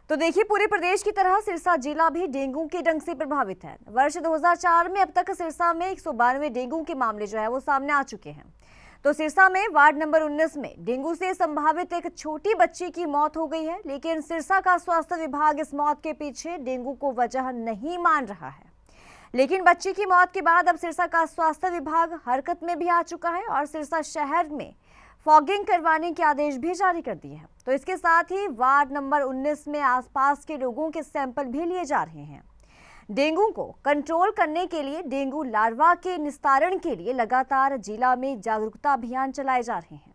तो देखिए, पूरे प्रदेश की तरह सिरसा जिला भी डेंगू के डंक से प्रभावित है। वर्ष 2004 में अब तक सिरसा में 192 डेंगू के मामले जो है वो सामने आ चुके हैं। तो सिरसा में वार्ड नंबर 19 में डेंगू से संभावित एक छोटी बच्ची की मौत हो गई है, लेकिन सिरसा का स्वास्थ्य विभाग इस मौत के पीछे डेंगू को वजह नहीं मान रहा है। लेकिन बच्ची की मौत के बाद अब सिरसा का स्वास्थ्य विभाग हरकत में भी आ चुका है और सिरसा शहर में फॉगिंग करवाने के आदेश भी जारी कर दिए हैं। तो इसके साथ ही वार्ड नंबर 19 में आसपास के लोगों के सैंपल भी लिए जा रहे हैं। डेंगू को कंट्रोल करने के लिए डेंगू लार्वा के निस्तारण के लिए लगातार जिला में जागरूकता अभियान चलाए जा रहे हैं।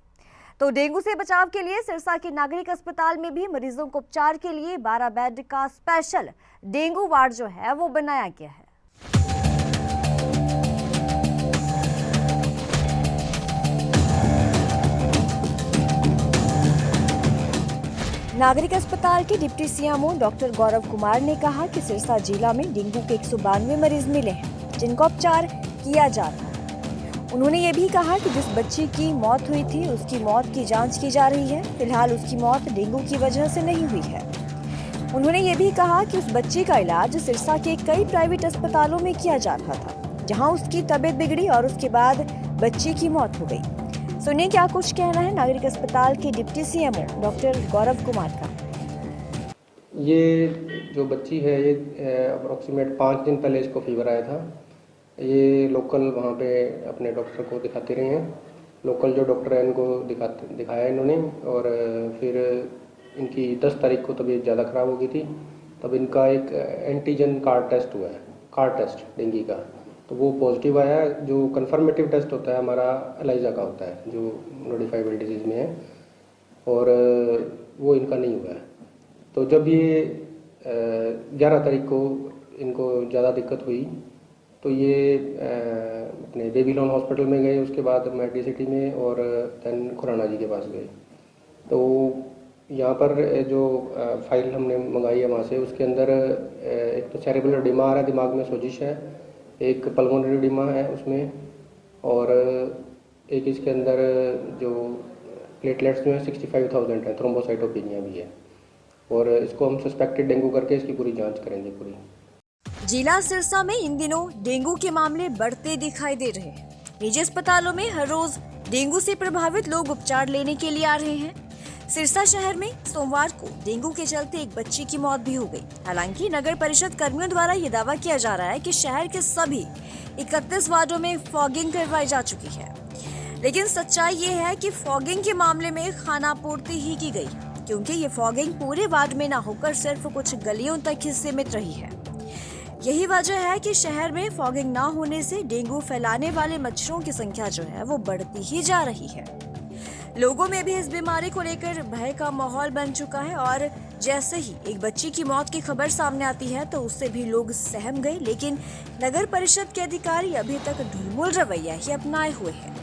तो डेंगू से बचाव के लिए सिरसा के नागरिक अस्पताल में भी मरीजों को उपचार के लिए 12 बेड का स्पेशल डेंगू वार्ड जो है वो बनाया गया है। नागरिक अस्पताल के deputy CMO doctor Gaurav Kumar ने कहा कि सिरसा जिला में डेंगू के 192 मरीज मिले हैं, जिनका उपचार किया जा रहा है। उन्होंने ये भी कहा कि जिस बच्ची की मौत हुई थी उसकी मौत की जांच की जा रही है। फिलहाल उसकी मौत डेंगू की वजह से नहीं हुई है। उन्होंने ये भी कहा कि उस बच्ची का इलाज सिरसा के कई प्राइवेट अस्पतालों में किया जा रहा था, जहाँ उसकी तबीयत बिगड़ी और उसके बाद बच्ची की मौत हो गई। सुनिए क्या कुछ कहना है नागरिक अस्पताल के deputy CMO doctor Gaurav Kumar का। ये जो बच्ची है ये अप्रोक्सीमेट 5 दिन पहले इसको फीवर आया था। ये लोकल वहाँ पे अपने डॉक्टर को दिखाते रहे हैं। लोकल जो डॉक्टर है इनको दिखाया इन्होंने, और फिर इनकी 10 तारीख को तबीयत ज़्यादा ख़राब हो गई थी। तब इनका एक एंटीजन कार्ड टेस्ट हुआ है, कार्ड टेस्ट डेंगू का, तो वो पॉजिटिव आया है। जो कन्फर्मेटिव टेस्ट होता है हमारा एलाइजा का होता है, जो नोटिफाइबल डिजीज़ में है, और वो इनका नहीं हुआ है। तो जब ये 11 तारीख को इनको ज़्यादा दिक्कत हुई तो ये अपने बेबीलोन हॉस्पिटल में गए, उसके बाद मेडी सिटी में, और दैन खुराना जी के पास गए। तो यहाँ पर जो फाइल हमने मंगाई है वहाँ से, उसके अंदर एक तो सेरेब्रल एडिमा आ रहा है, दिमाग में सोजिश है, एक पल्मोनरी एडिमा है उसमें, और एक इसके अंदर जो प्लेटलेट्स जो है 65,000 है, थ्रोम्बोसाइटोपेनिया भी है, और इसको हम सस्पेक्टेड डेंगू करके इसकी पूरी जांच करेंगे पूरी। जिला सिरसा में इन दिनों डेंगू के मामले बढ़ते दिखाई दे रहे हैं। निजी अस्पतालों में हर रोज डेंगू से प्रभावित लोग उपचार लेने के लिए आ रहे हैं। सिरसा शहर में सोमवार को डेंगू के चलते एक बच्ची की मौत भी हो गई। हालांकि नगर परिषद कर्मियों द्वारा ये दावा किया जा रहा है कि शहर के सभी 31 वार्डों में फॉगिंग करवाई जा चुकी है, लेकिन सच्चाई ये है कि फॉगिंग के मामले में खानापूर्ति ही की गई, क्योंकि ये फॉगिंग पूरे वार्ड में न होकर सिर्फ कुछ गलियों तक ही सीमित रही है। यही वजह है कि शहर में फॉगिंग न होने से डेंगू फैलाने वाले मच्छरों की संख्या जो है वो बढ़ती ही जा रही है। लोगों में भी इस बीमारी को लेकर भय का माहौल बन चुका है, और जैसे ही एक बच्ची की मौत की खबर सामने आती है तो उससे भी लोग सहम गए। लेकिन नगर परिषद के अधिकारी अभी तक ढुलमुल रवैया ही अपनाए हुए हैं।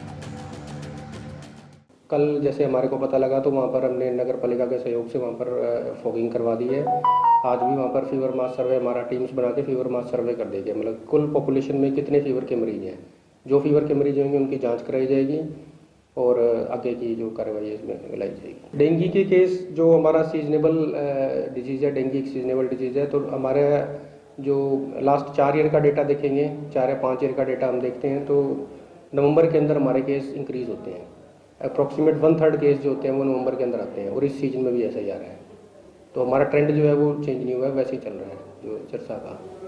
कल जैसे हमारे को पता लगा तो वहाँ पर हमने नगर पालिका के सहयोग से वहाँ पर फॉगिंग करवा दी है। आज भी वहाँ पर फीवर मास सर्वे हमारा टीम्स बना के फीवर मास सर्वे कर देंगे, मतलब कुल पॉपुलेशन में कितने फीवर के मरीज हैं, जो फीवर के मरीज होंगे उनकी जांच कराई जाएगी और आगे की जो कार्रवाई है इसमें लाई जाएगी। डेंगू के केस जो हमारा सीजनेबल डिजीज़ है, डेंगू एक सीजनेबल डिजीज़ है, तो हमारे जो लास्ट 4 ईयर का डेटा देखेंगे, 4 या 5 ईयर का डेटा हम देखते हैं, तो नवंबर के अंदर हमारे केस इंक्रीज़ होते हैं। अप्रॉक्सीमेट 1/3 केस जो होते हैं वो नवंबर के अंदर आते हैं, और इस सीजन में भी ऐसा ही आ रहा है। तो हमारा ट्रेंड जो है वो चेंज नहीं हुआ है, वैसे ही चल रहा है जो चर्चा का।